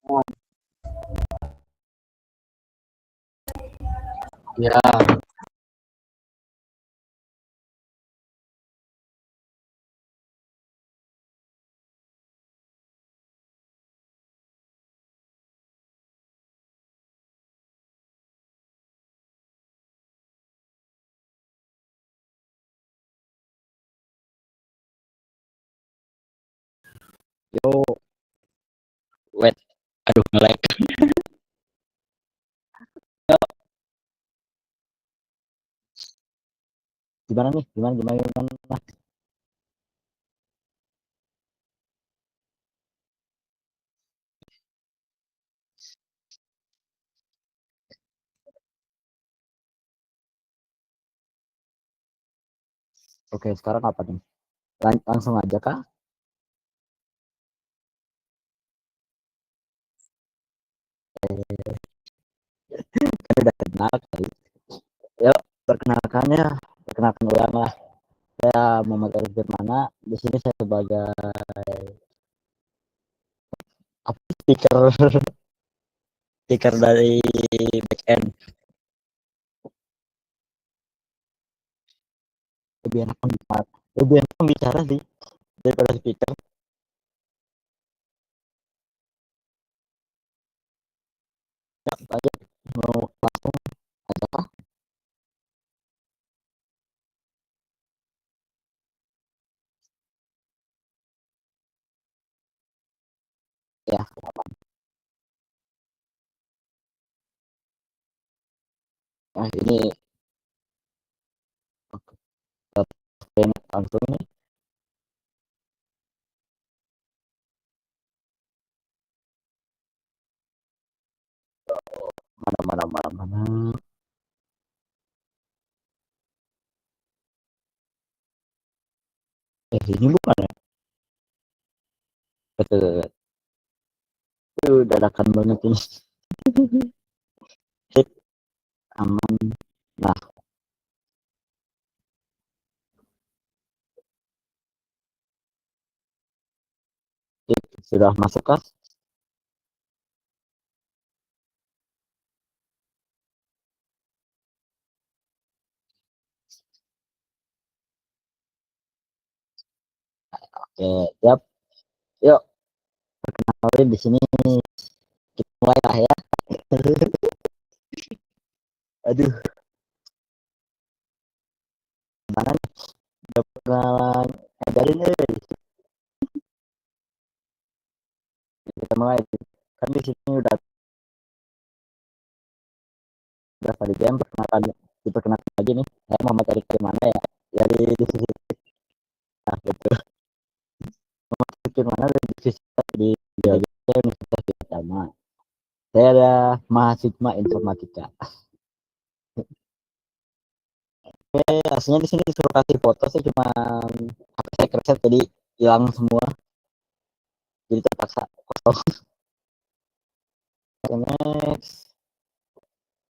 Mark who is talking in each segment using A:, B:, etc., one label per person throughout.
A: Ya, yo, wait, aduh nge-lag. Gimana nih? Gimana? Oke, sekarang apa nih? Langsung aja kah? Kan udah kenal kali. Yuk, perkenalkan ulang lah. Saya Muhammad Arif Firmana. Di sini saya sebagai apa, speaker speaker dari back end. Lebih enak bicara sih daripada speaker. Ya, aja mau langsung aja kah? Ya, nah ini langsung nih. Mana. Ini bukan ya? Betul. Dadakan banget ini. Hit, aman. Nah, hit, sudah masuk kah? Oke, siap. Yuk, kali di sini kita mulai lah ya. Aduh, mana nih? Udah pernah ngajarin nih. Kita mulai. Kan di sini udah pada jam diperkenalkan lagi nih. Saya Muhammad Arif mana ya? Dari divisi, nah, betul. Muhammad Arif mana dari divisi di Biologi Universitas Utama. Saya ada mahasiswa informatika. Aslinya di sini disuruh kasih foto sih, cuma HP saya kereset jadi hilang semua, jadi terpaksa foto. Next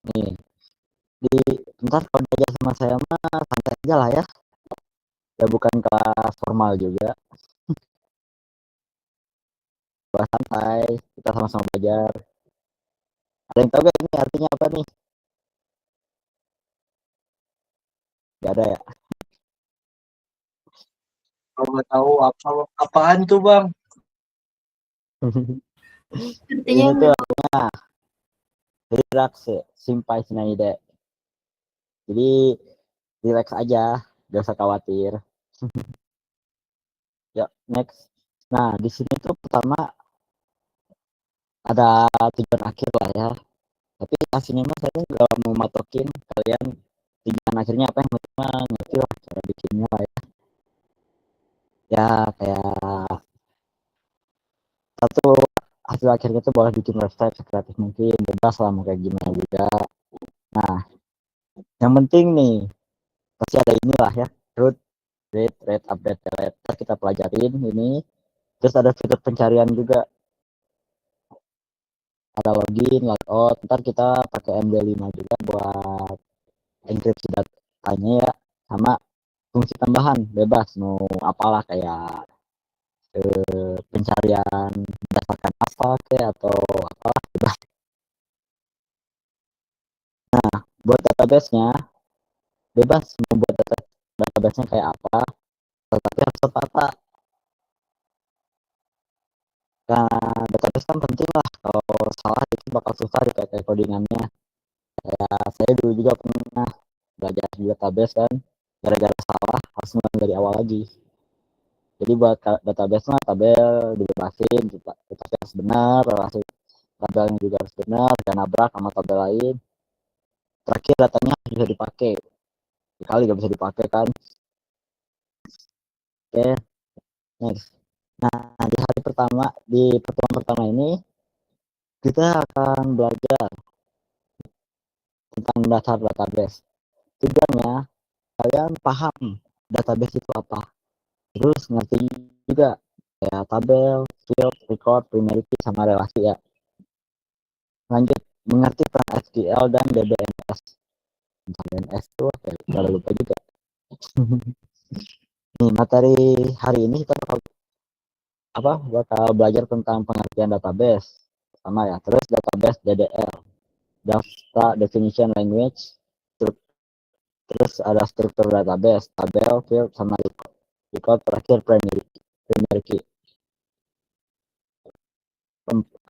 A: nih, di ntar kalau belajar sama saya mah santai aja lah ya, ya bukan kelas formal juga, kelas santai, kita sama-sama belajar. Ada yang tahu gak ini artinya apa nih? Gak ada ya.
B: Kalau nggak tahu apa apaan tuh bang?
A: Ini tuh artinya relax, simpai sinaide, jadi relax aja, gak usah khawatir. Ya, next. Nah, di sini tuh pertama ada tujuan akhir lah ya. Tapi aslinya mah saya nggak mau matokin kalian tujuan akhirnya apa, yang penting mah ngerti lah cara bikinnya lah ya. Ya kayak satu, hasil akhirnya tuh boleh bikin website sekreatif mungkin, bebas lah mau kayak gimana juga. Nah, yang penting nih pasti ada inilah ya, root, read, update, delete. Ntar kita pelajarin ini. Terus ada fitur pencarian juga, ada login, logout. Ntar kita pakai MD5 juga buat enkripsi datanya ya, sama fungsi tambahan bebas mau apalah kayak pencarian berdasarkan apa kayak atau apa bebas. Buat database-nya bebas membuat database-nya kayak apa, tetapi harus tertata. Nah, database kan penting lah, kalau salah itu bakal susah kayak codingannya. Kayak saya dulu juga pernah belajar di database kan, gara-gara salah harus mulai dari awal lagi. Jadi buat database mah tabel dibebasin, kita harus benar, relasi tabelnya juga harus benar, dan nabrak sama tabel lain. Terakhir datanya bisa dipakai, sekali gak bisa dipakai kan. Oke, next. Nah, di hari pertama, di pertemuan pertama ini kita akan belajar tentang dasar database. Tujuannya kalian paham database itu apa, terus ngerti juga kayak tabel, field, record, primary key, sama relasi ya. Lanjut, mengerti peran SQL dan DBMS. DBMS itu udah lupa juga. Nih, materi hari ini kita bakal belajar tentang pengertian database sama ya. Terus database DDL, data definition language, terus ada struktur database, tabel, field, sama record terakhir primary key.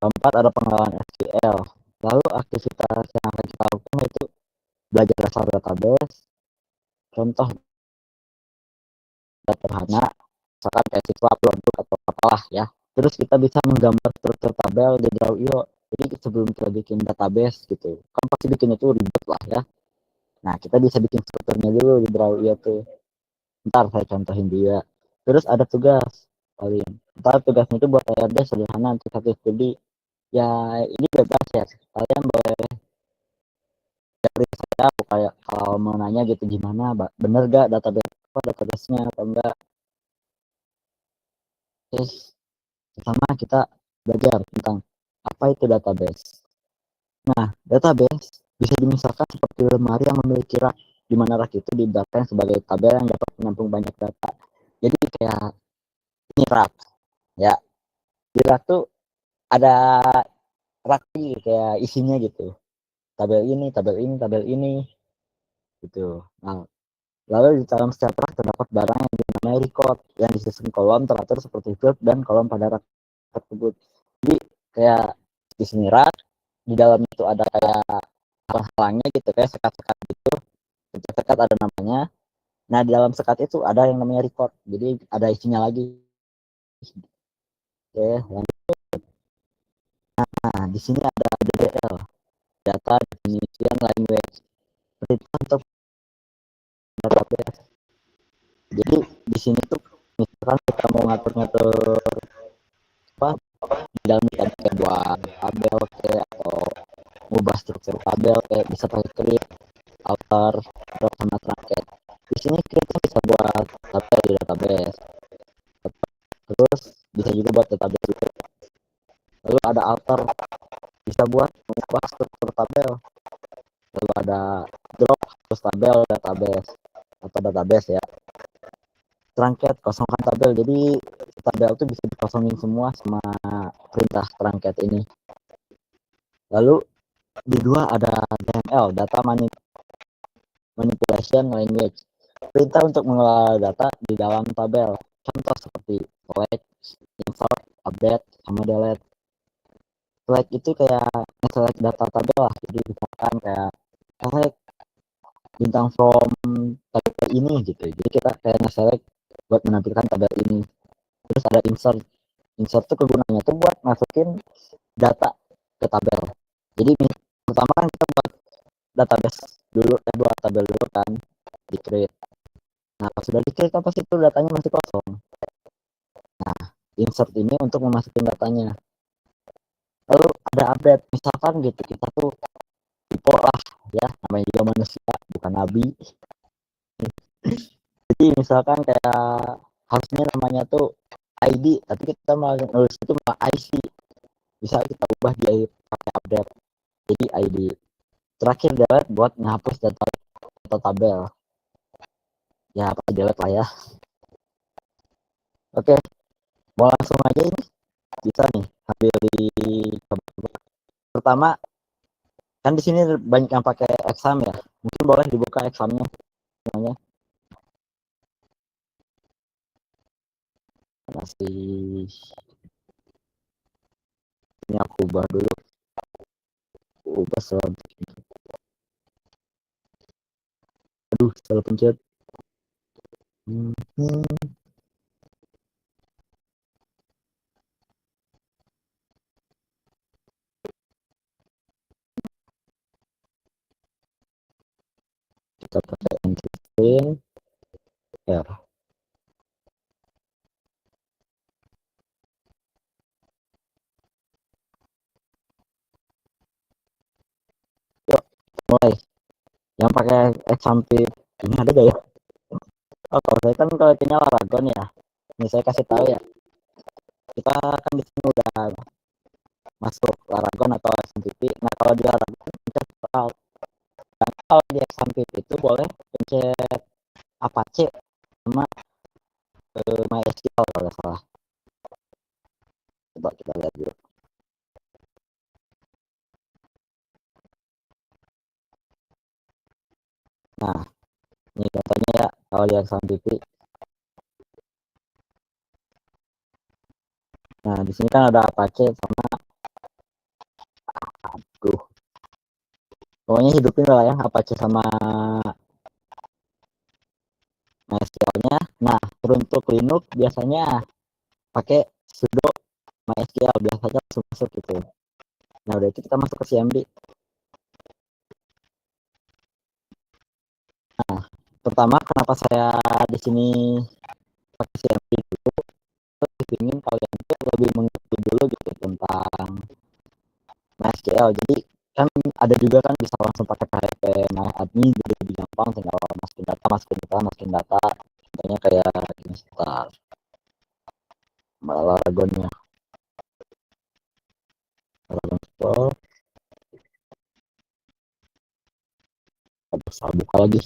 A: Keempat ada pengenalan SQL. Lalu aktivitas yang akan kita lakukan itu belajar dasar database, contoh sederhana, misalkan kayak siswa upload atau apalah ya. Terus kita bisa menggambar struktur tabel di Draw.io. Jadi sebelum kita bikin database gitu, kan pasti bikin itu ribet lah ya. Nah, kita bisa bikin strukturnya dulu di Draw.io tuh. Ntar saya contohin dia. Terus ada tugas paling. Ntar tugasnya itu buat ARD sederhana untuk satu studi. Ya, ini bebas ya. Kalian boleh dari saya kayak kalau mau nanya gitu gimana, bener gak database-nya atau enggak. Terus pertama kita belajar tentang apa itu database. Nah, database bisa dimisalkan seperti lemari yang memiliki rak, di mana rak itu diibaratkan sebagai tabel yang dapat menampung banyak data. Jadi kayak ini rak, ya. Di rak tuh ada rak kayak isinya gitu. Tabel ini, tabel ini, tabel ini, gitu. Nah, lalu di dalam setiap rak terdapat barang yang dinamai record yang disusun kolom teratur seperti field dan kolom pada rak tersebut. Jadi kayak di sini rak, di dalam itu ada kayak halang-halangnya gitu, kayak sekat-sekat gitu. Setiap sekat ada namanya. Nah, di dalam sekat itu ada yang namanya record. Jadi ada isinya lagi. Oke, lanjut. Nah, di sini ada DDL, data definition language. Perintah untuk database. Jadi di sini tuh misalkan kita mau ngatur-ngatur apa di dalam kita buat tabel kayak atau mengubah struktur tabel kayak bisa pakai create, alter, atau sama truncat. Di sini kita bisa buat tabel di database. Terus bisa juga buat database juga. Lalu ada alter, bisa buat mengubah struktur tabel. Lalu ada drop terus tabel database atau database ya. Truncat, kosongkan tabel. Jadi tabel itu bisa dikosongin semua sama perintah truncat ini. Lalu di dua ada DML, data manipulation language. Perintah untuk mengelola data di dalam tabel. Contoh seperti select, insert, update, sama delete. Select itu kayak select data tabel lah. Jadi misalkan kayak select bintang from tabel ini gitu. Jadi kita kayak nge-select buat menampilkan tabel ini. Terus ada insert. Insert itu kegunaannya tuh buat masukin data ke tabel. Jadi pertama kan kita buat database dulu, buat tabel dulu kan, di create. Nah, pas sudah di create kan pasti itu datanya masih kosong. Nah, insert ini untuk memasukin datanya. Lalu ada update, misalkan gitu kita tuh typo lah ya, namanya juga manusia bukan nabi. Jadi misalkan kayak harusnya namanya tuh ID, tapi kita mau nulis itu mau IC, bisa kita ubah di pakai update jadi ID. Terakhir delete buat menghapus data tabel. Ya apa delete lah ya. Oke, mau langsung aja ini bisa nih ambil di pertama kan di sini banyak yang pakai exam ya, mungkin boleh dibuka examnya namanya masih ini aku ubah dulu ubah selalu aduh salah pencet kita pakai entry screen ya yuk mulai yang pakai exam ini ada gak ya. Oh, kalau saya kan kalau punya Laragon ya. Ini saya kasih tahu ya. Kita kan di sini udah masuk Laragon atau SMPP. Nah, kalau di Laragon pencet Alt. Dan kalau di SMPP itu boleh pencet Apache sama MySQL kalau nggak salah. Coba kita lihat dulu. Nah, ini contohnya ya kalau di SMPP. Nah, di sini kan ada Apache sama aduh. Pokoknya hidupin lah ya Apache sama MySQL-nya. Nah, untuk Linux biasanya pakai sudo MySQL biasanya langsung masuk gitu. Nah, udah itu kita masuk ke CMD. Nah, pertama kenapa saya di sini pakai CMD dulu, ingin kalian itu lebih mengerti dulu gitu tentang MySQL. Jadi kan ada juga kan bisa langsung pakai PHP admin jadi lebih gampang tinggal masukin data contohnya kayak install Laragonnya Laragon Store bisa buka lagi.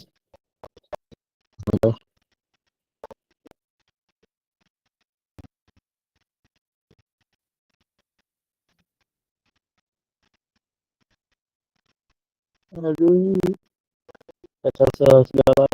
A: Aduh, kacau segala.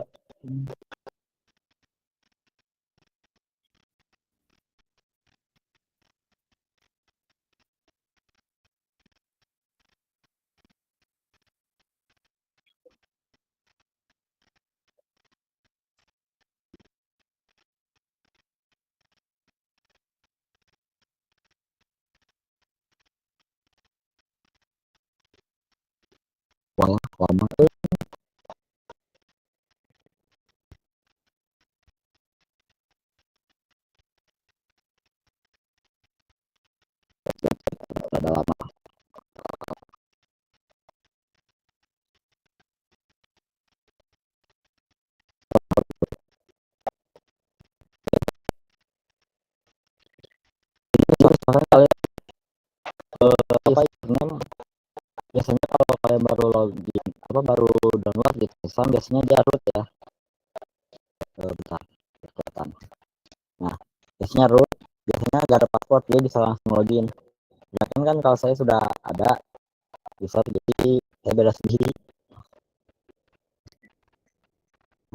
A: Wah, lama tuh. Ada lama. Soalnya kalian apa username biasanya kalau kalian baru login apa baru download gitu biasanya dia root ya bentar kelihatan. Nah, biasanya root biasanya gak ada password dia bisa langsung login. Nah, kan kalau saya sudah ada bisa jadi saya beda sendiri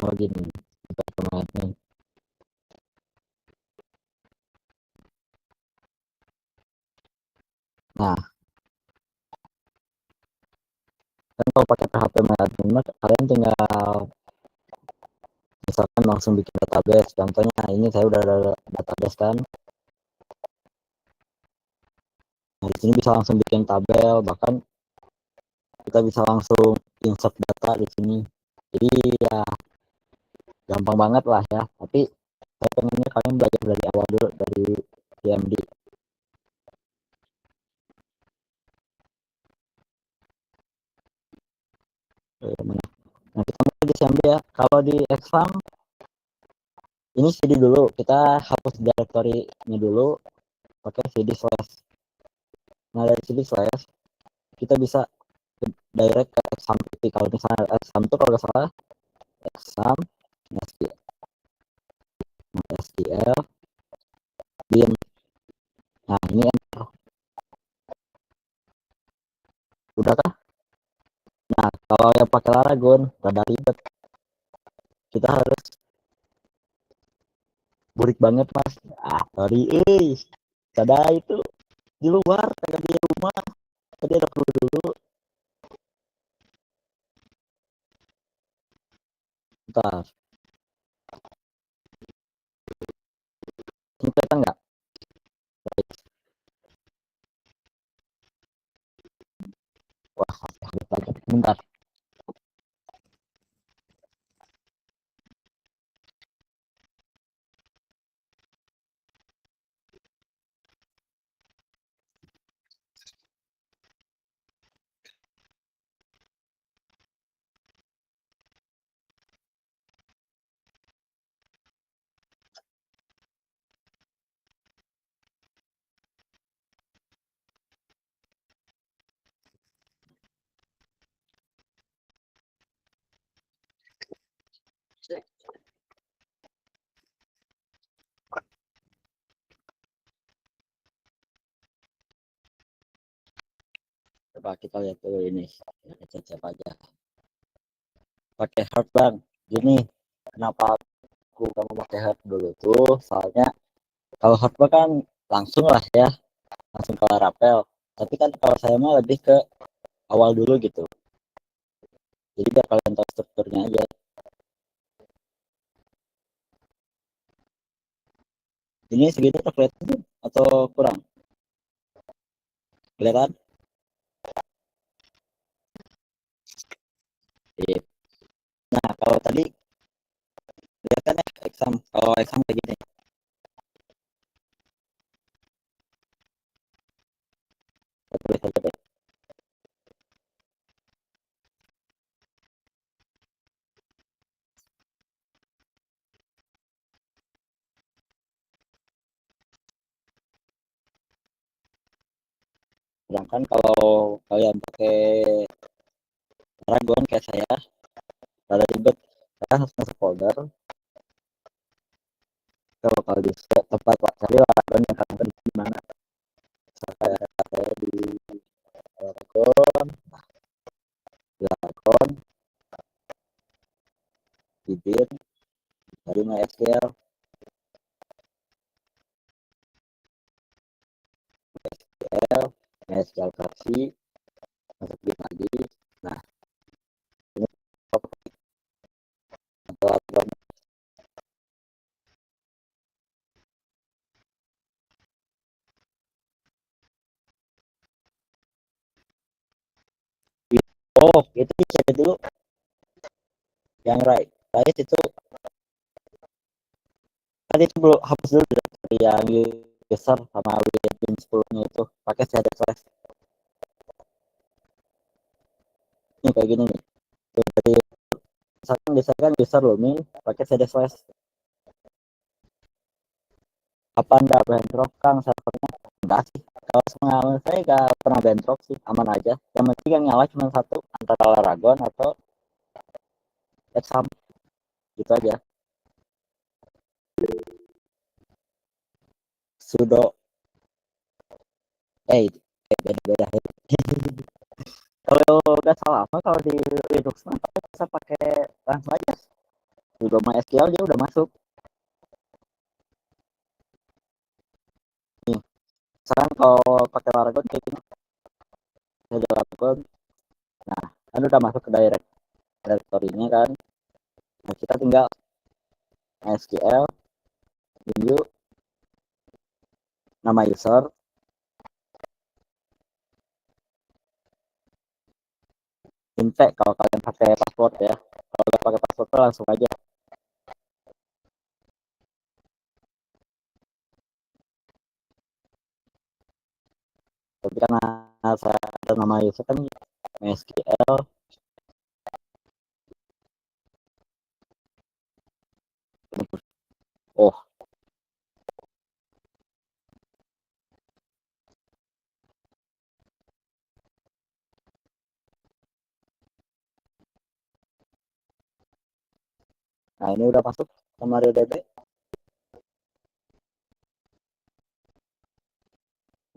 A: login nih. Nah, kan kalau pakai PHP admin kalian tinggal misalkan langsung bikin database. Contohnya ini saya udah ada database kan. Nah, di sini bisa langsung bikin tabel, bahkan kita bisa langsung insert data di sini. Jadi ya gampang banget lah ya. Tapi saya pengennya kalian belajar dari awal dulu dari CMD. Nah, kita mulai di CMD ya. Kalau di exam ini CD dulu, kita hapus directory-nya dulu pakai CD slash. Nah, dari CD slash kita bisa direct ke exam. Kalau misalnya exam itu kalau nggak salah exam SQL bin Nah ini udah kah? Nah kalau yang pakai Laragon rada ribet, kita harus burik banget mas. Sorry kada itu di luar kayak di rumah tadi ada perlu dulu. Bentar, ini kelihatan nggak? Wah bentar. Coba kita lihat dulu ini cek aja pakai hard bang. Gini, kenapa aku kamu pakai hard dulu tuh, soalnya kalau hard bang kan langsung lah ya, langsung ke rapel. Tapi kan kalau saya mau lebih ke awal dulu gitu, jadi biar kalian tahu strukturnya aja. Ini segitu tuh kelihatan atau kurang kelihatan? Iya. Nah kalau tadi kelihatan ya exam, kalau exam kayak gini. Tulis aja deh. Sedangkan kalau kalian pakai Dragon kayak saya, rada ribet. Saya harus masuk folder. Kalau kalau bisa tempat Pak cari Dragon yang kalian di mana. Saya di Dragon, Dragon, bibir, dari MySQL, MySQL, MySQL versi, masuk bin lagi. Nah, ini Dragon. Oh, itu cari dulu yang right. Right itu tadi itu belum hapus dulu dari yang user sama within 10-nya itu pakai shared flash. Ini kayak gini nih. Dari misalkan user lomin pakai shared flash. Apa enggak bentrok kang servernya? Enggak sih. Kalau pengalaman saya enggak pernah bentrok sih, aman aja. Yang penting yang nyala cuma satu, antara Laragon atau Exam, gitu aja. Sudo beda-beda. Kalau nggak salah apa kalau di Linux mah bisa pakai langsung aja. Sudo MySQL dia udah masuk. Nih, sekarang kalau pakai Laragon kayak gini, ada Laragon. Nah, kan udah masuk ke directory-nya kan. Nah, kita tinggal MySQL, new, nama user, infect kalau kalian pakai password ya. Kalau nggak pakai password langsung aja. Tapi karena saya ada nama user kan MySQL. Oh, nah ini udah masuk sama RDB.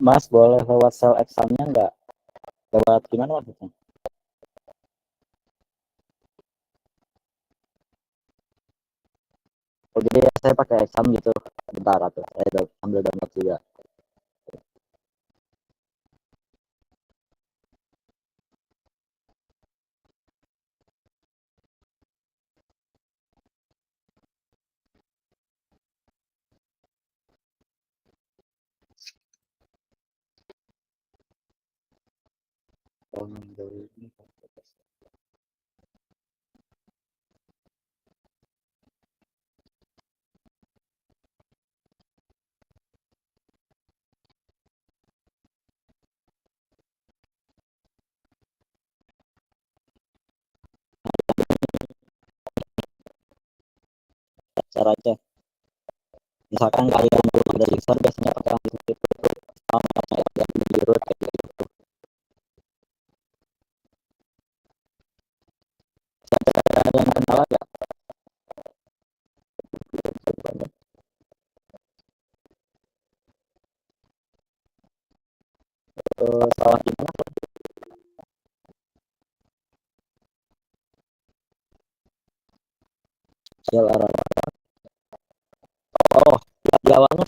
A: Mas boleh lewat sel examnya nggak? Lewat gimana maksudnya? Oh, jadi saya pakai exam gitu. Bentar atau saya ambil download juga. Oh, ini. Caranya misalkan kalian belum ada user biasanya pakai anti itu sama kayak di root kayak gitu. Ada yang kendala nggak? Salah gimana? CLR. Oh, di awalnya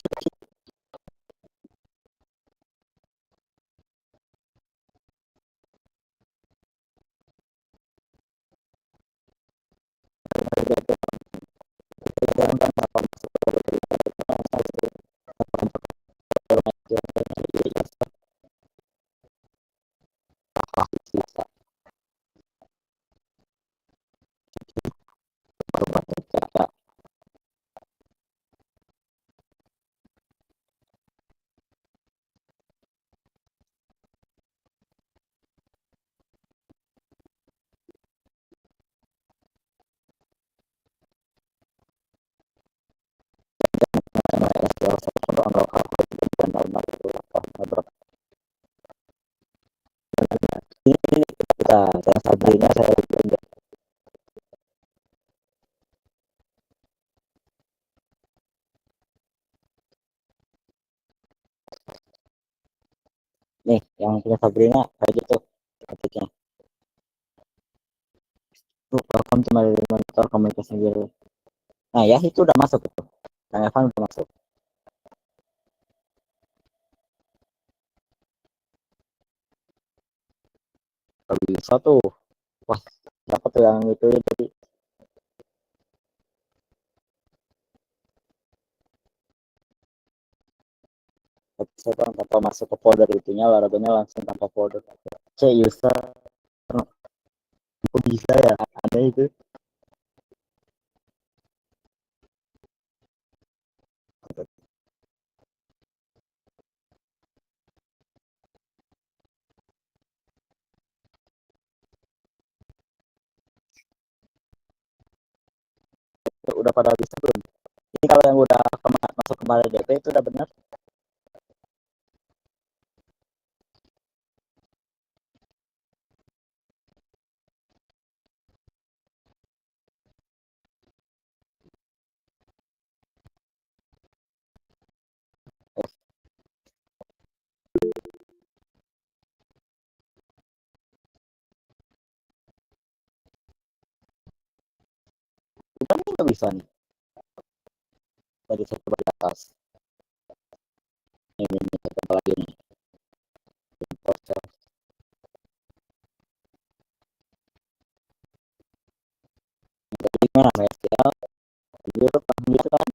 A: kita saya sabrinya saya nih yang punya Sabrina kayak gitu ketiknya welcome to my monitor communication gitu. Nah ya itu udah masuk itu yang Evan udah masuk. Kalau bisa tuh wah siapa tuh yang itu ya jadi saya tuh tanpa masuk ke folder itunya olahraganya langsung tanpa folder c user kok bisa ya ada itu. Udah pada bisa belum ini kalau yang udah masuk kemarin DP itu udah benar. Bukan ini nggak bisa nih tadi saya coba di atas ini coba lagi nih proses gimana MySQL gitu gitu kan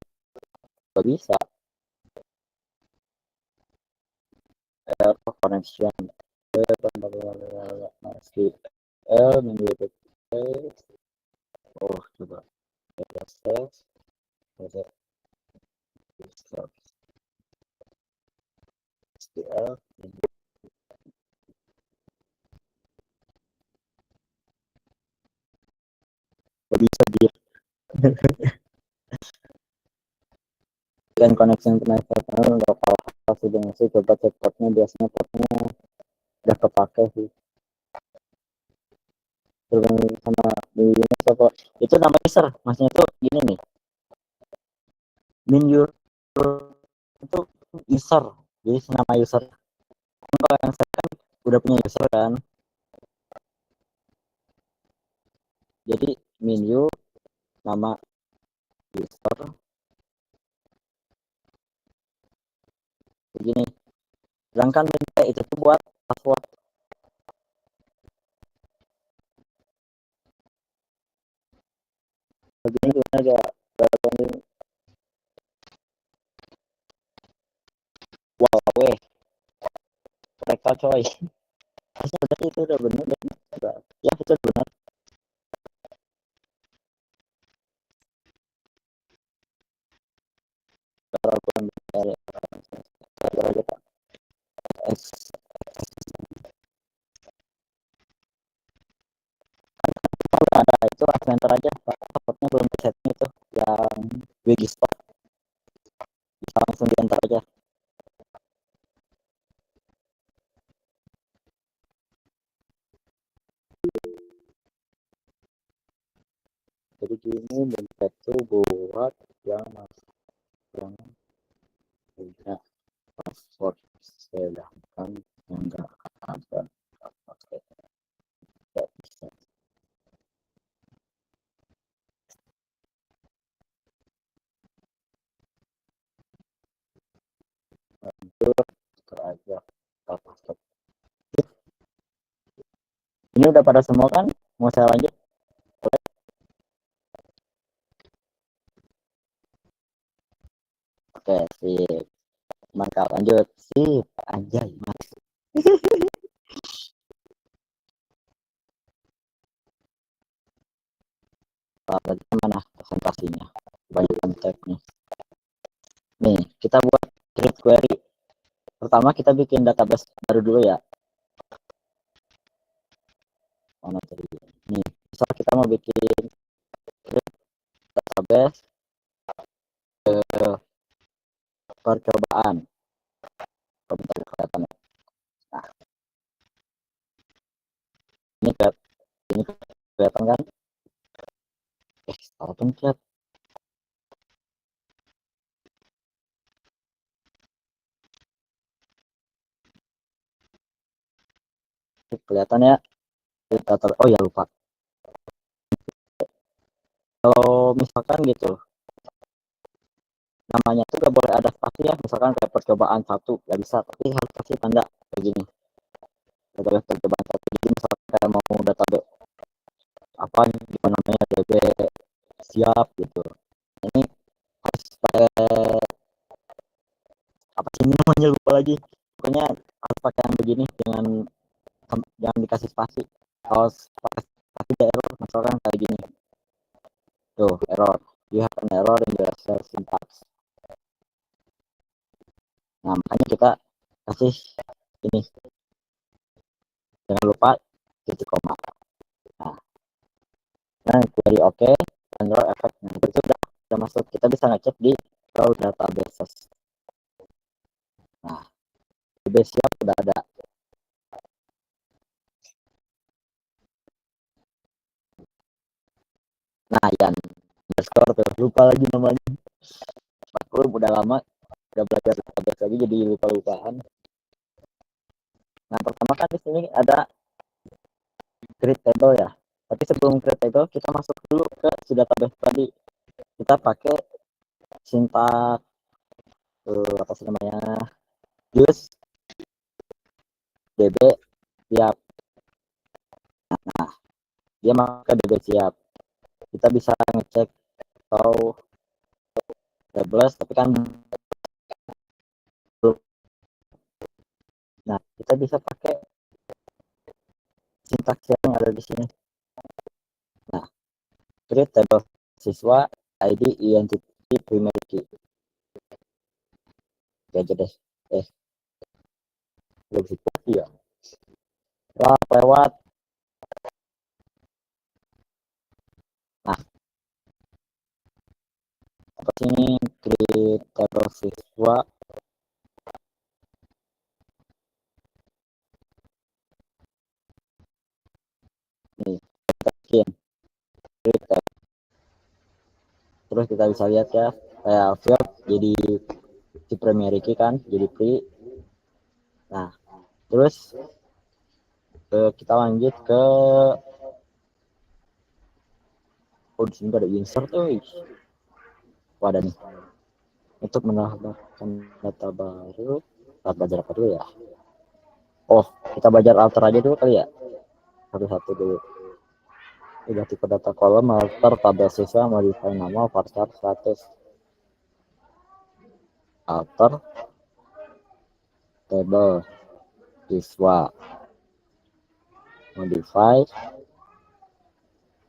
A: nggak bisa connection MySQL mengikuti oh coba proses SQL nggak bisa dia dan connection internet partner lokal sudah ngasih coba cek portnya biasanya portnya udah kepake sih sama di apa itu nama user maksudnya tuh gini nih min user itu user jadi nama user Kalau yang saya kan udah punya user kan, jadi menu nama user begini, sedangkan minta itu tuh buat password. Begini gimana aja wow weh mereka coy. Berarti itu udah benar ya, itu benar. Kalau ada itu Adventure aja, passwordnya belum setting itu yang Wigistop, bisa langsung di enter aja. Jadi gini bentuk itu buat yang yang punya password, sedangkan yang enggak ada pakai tidak bisa. Lanjut ke aja password. Ini udah pada semua kan? Mau saya lanjut? Oke, sip. Maka lanjut. Sip, anjay, mas. Bagaimana presentasinya? Banyak tab nih. Nih, kita buat create query. Pertama kita bikin database baru dulu ya. Mana tadi? Nih, misal kita mau bikin create database percobaan. Bentar, kelihatan ya. Nah, ini kelihatan kan? Salah pencet. Kelihatan ya? Oh ya lupa. Kalau misalkan gitu, namanya tuh gak boleh ada spasi ya, misalkan kayak percobaan satu gak bisa, tapi harus kasih tanda kayak gini, database percobaan satu. Jadi misalkan kayak mau database apa namanya DB siap gitu, ini harus pakai apa sih ini namanya, lupa lagi, pokoknya harus pakai yang begini dengan jangan dikasih spasi. Kalau pakai spasi ada error, misalkan kayak gini tuh error, you have an error in your syntax. Nah makanya kita kasih ini, jangan lupa titik koma. Nah query oke, error effect, nah itu udah masuk, kita bisa ngecek di raw databases. Nah database siap udah ada. Nah yang underscore tuh lupa lagi namanya, maklum udah lama udah belajar database lagi jadi lupa-lupaan. Nah pertama kan di sini ada create table ya, tapi sebelum create table kita masuk dulu ke si database tadi, kita pakai sintak apa sih namanya, use db siap. Nah dia maka db siap, kita bisa ngecek atau tables tapi kan, nah kita bisa pakai sintaks yang ada di sini. Nah create table siswa id identity primary key. Oke aja deh, lebih ya wah lewat. Nah apa sini create table siswa nih, kita bikin create table. Terus kita bisa lihat ya kayak field jadi si primary key kan jadi free. Nah Terus kita lanjut ke di sini ada insert tuh. Wadah nih. Untuk menambahkan data baru, kita belajar apa dulu ya? Oh, kita belajar alter aja dulu kali ya. Satu-satu dulu. Udah tipe data kolom, alter, tabel siswa, modify nama, varchar, status. Alter, tabel siswa, modify.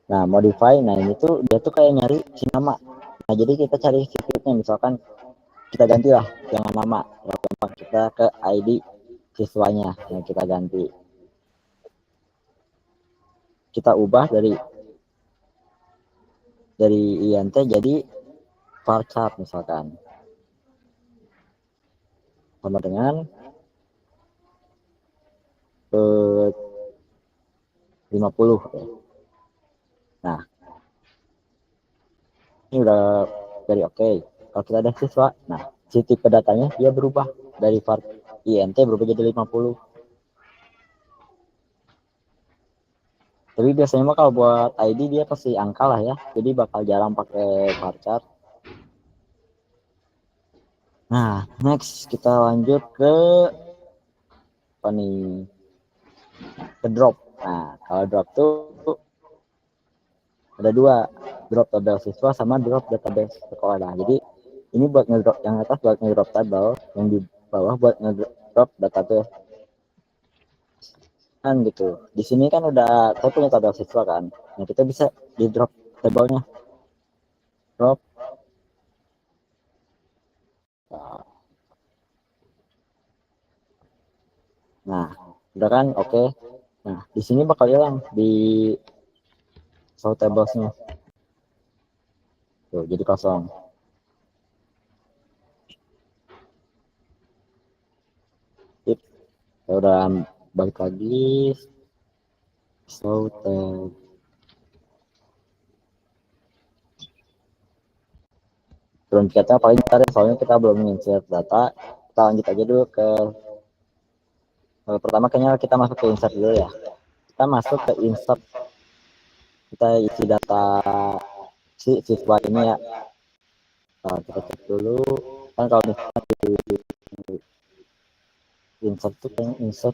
A: Nah, modify, nah ini tuh dia tuh kayak nyari si nama. Nah, jadi kita cari fiturnya, misalkan kita gantilah jangan nama, gampang kita ke ID siswanya yang kita ganti. Kita ubah dari INT jadi varchar misalkan. Sama dengan 50 ya. Nah, ini udah dari oke. Kalau kita ada siswa, nah si tipe datanya dia berubah dari INT berubah jadi 50. Tapi biasanya mah kalau buat ID dia pasti angka lah ya. Jadi bakal jarang pakai varchar. Nah, next kita lanjut ke apa nih? Ke drop. Nah, kalau drop tuh ada dua, drop tabel siswa sama drop database sekolah. Jadi ini buat ngedrop yang atas buat ngedrop tabel, yang di bawah buat ngedrop database kan gitu. Di sini kan udah saya punya tabel siswa kan. Nah, kita bisa di drop tabelnya. Drop. Nah, udah kan oke. Nah, di sini bakal hilang di show tablesnya. Tuh, jadi kosong. Sip. Saya udah balik lagi. Show tab. Turun kita paling bentar ya, soalnya kita belum insert data. Kita lanjut aja dulu ke pertama kayaknya kita masuk ke insert dulu ya. Kita masuk ke insert. Kita isi data si siswa ini ya. Nah, kita cek dulu. Kan kalau misalnya di insert tuh kan insert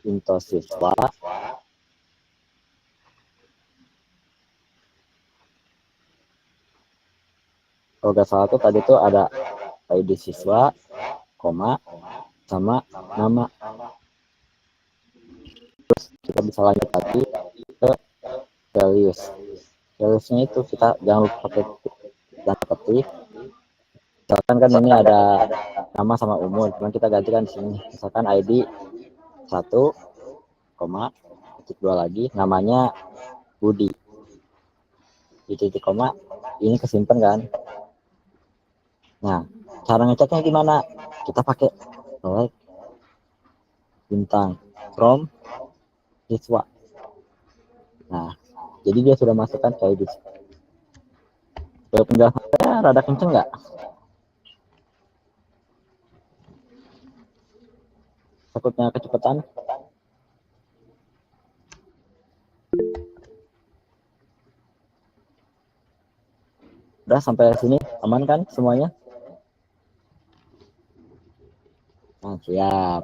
A: into siswa. Kalau nggak salah tuh tadi tuh ada ID siswa, koma, sama nama. Terus kita bisa lanjut lagi ke values. Valuesnya itu kita jangan lupa pakai data ketik. Misalkan kan ini ada nama sama umur, cuman kita gantikan di sini. Misalkan ID 1, titik 2 lagi, namanya Budi. Di titik koma, ini kesimpan kan. Nah, cara ngeceknya gimana? Kita pakai select bintang from siswa. Nah, jadi dia sudah masukkan ke ID. Penjelasannya rada kenceng nggak? Takutnya kecepatan. Udah sampai sini aman kan semuanya? Nah, siap.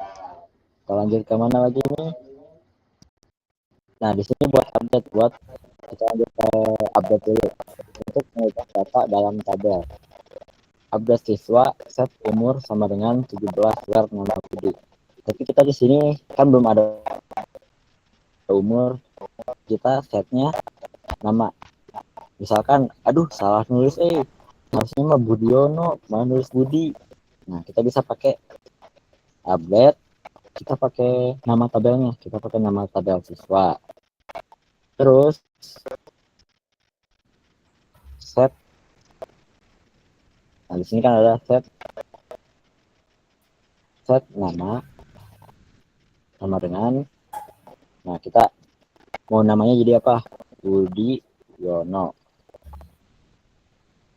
A: Kita lanjut ke mana lagi nih? Nah, di sini buat update, kita lanjut ke update dulu. Untuk mengubah data dalam tabel. Update siswa, set umur sama dengan 17 where nama Budi. Tapi kita di sini kan belum ada umur, kita setnya nama. Misalkan, aduh salah nulis, harusnya mah Budiono, mana nulis Budi. Nah, kita bisa pakai update, kita pakai nama tabelnya, kita pakai nama tabel siswa. Terus set. Nah, di sini kan ada set nama sama dengan, nah kita mau namanya jadi apa? Budi Yono.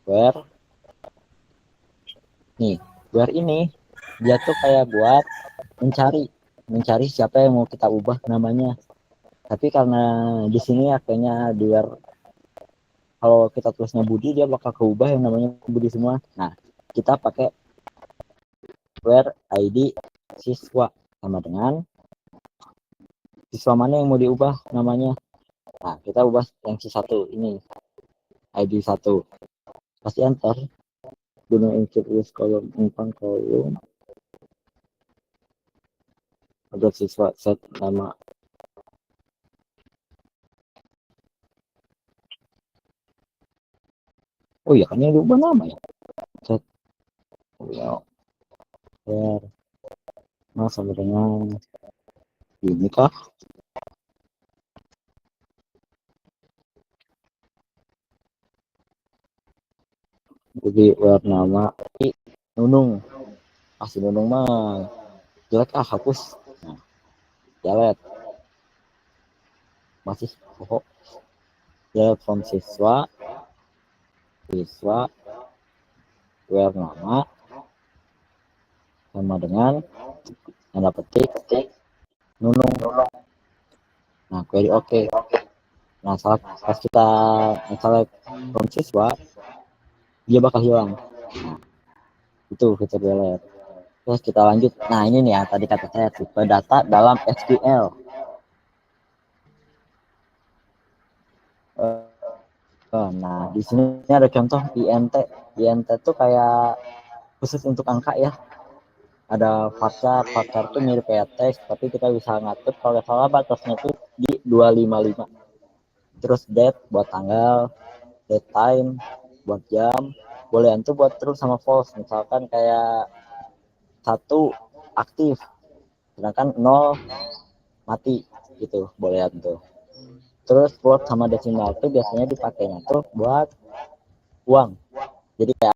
A: Where nih, where ini dia tuh kayak buat mencari siapa yang mau kita ubah namanya. Tapi karena di sini akhirnya dia kalau kita tulisnya Budi, dia bakal keubah yang namanya Budi semua. Nah, kita pakai where ID siswa sama dengan siswa mana yang mau diubah namanya. Nah, kita ubah yang satu ini ID 1. Pasti enter. Gunung insert list kolom empang kolom agar siswa set nama. Oh iya, kan yang diubah nama ya. Set. Oh ya. Nah, sama dengan ini kah? Jadi nama Nunung. Si Nunung mah jelek hapus. Nah, jalet. Masih pokok. Jalet from siswa nama sama dengan tanda petik Nunung. Nah, query oke. Nah, pas kita misalnya from siswa, dia bakal hilang. Nah, itu fitur delete. Terus kita lanjut. Nah, ini nih ya tadi kata saya tipe data dalam SQL. Nah, di sini ada contoh INT. INT tuh kayak khusus untuk angka ya. Ada varchar tuh mirip kayak teks, tapi kita bisa ngatur kalau salah batasnya tuh di 255. Terus date buat tanggal, date time buat jam, boleh itu buat true sama false. Misalkan kayak 1 aktif, sedangkan 0 mati gitu, boleh tuh. Terus float sama desimal tuh biasanya dipakainya tuh buat uang. Jadi kayak